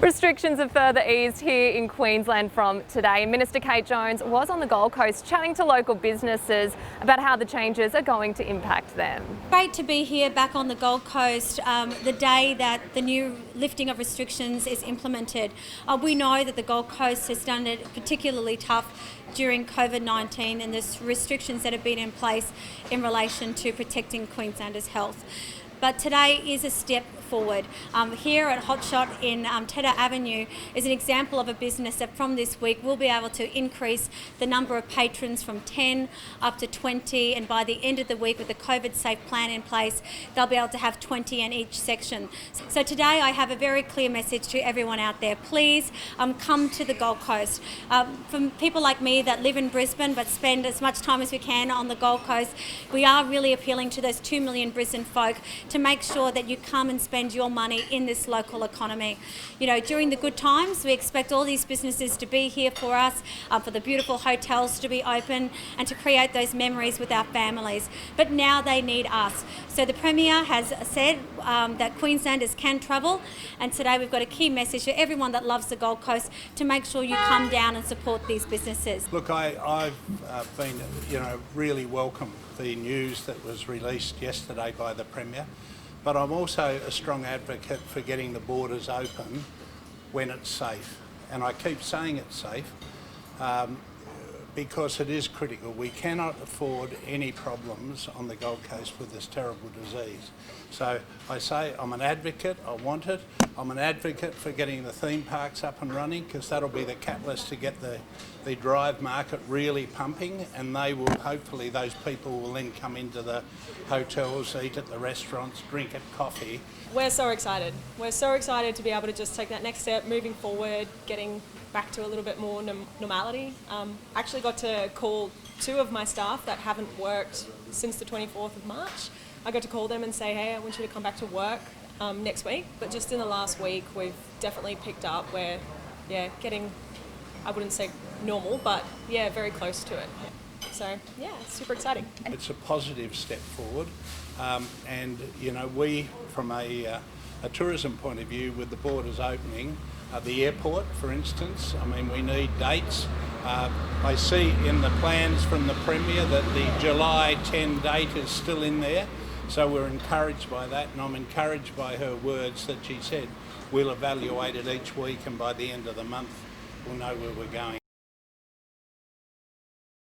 Restrictions are further eased here in Queensland from today. Minister Kate Jones was on the Gold Coast chatting to local businesses about how the changes are going to impact them. Great to be here back on the Gold Coast the day that the new lifting of restrictions is implemented. We know that the Gold Coast has done it particularly tough during COVID-19 and the restrictions that have been in place in relation to protecting Queenslanders' health. But today is a step forward. Here at Hotshot in Tedder Avenue is an example of a business that from this week will be able to increase the number of patrons from 10 up to 20, and by the end of the week with the COVID safe plan in place, they'll be able to have 20 in each section. So today I have a very clear message to everyone out there. Please come to the Gold Coast. For people like me that live in Brisbane but spend as much time as we can on the Gold Coast, we are really appealing to those 2 million Brisbane folk to make sure that you come and spend your money in this local economy. You know, during the good times, we expect all these businesses to be here for us, for the beautiful hotels to be open and to create those memories with our families. But now they need us. So the Premier has said that Queenslanders can travel, and today we've got a key message for everyone that loves the Gold Coast to make sure you come down and support these businesses. Look, I've been, really welcome the news that was released yesterday by the Premier. But I'm also a strong advocate for getting the borders open when it's safe. And I keep saying it's safe because it is critical. We cannot afford any problems on the Gold Coast with this terrible disease. So I say I'm an advocate, I want it. I'm an advocate for getting the theme parks up and running because that'll be the catalyst to get the drive market really pumping, and they will, hopefully those people will then come into the hotels, eat at the restaurants, drink at coffee. We're so excited. We're so excited to be able to just take that next step, moving forward, getting back to a little bit more normality. Actually got to call 2 of my staff that haven't worked since the 24th of March. I got to call them and say, hey, I want you to come back to work next week. But just in the last week, we've definitely picked up. We're, getting, I wouldn't say normal, but very close to it. So, it's super exciting. It's a positive step forward. And, we, from a tourism point of view, with the borders opening, the airport, for instance, we need dates. I see in the plans from the Premier that the July 10 date is still in there. So we're encouraged by that, and I'm encouraged by her words that she said we'll evaluate it each week, and by the end of the month we'll know where we're going.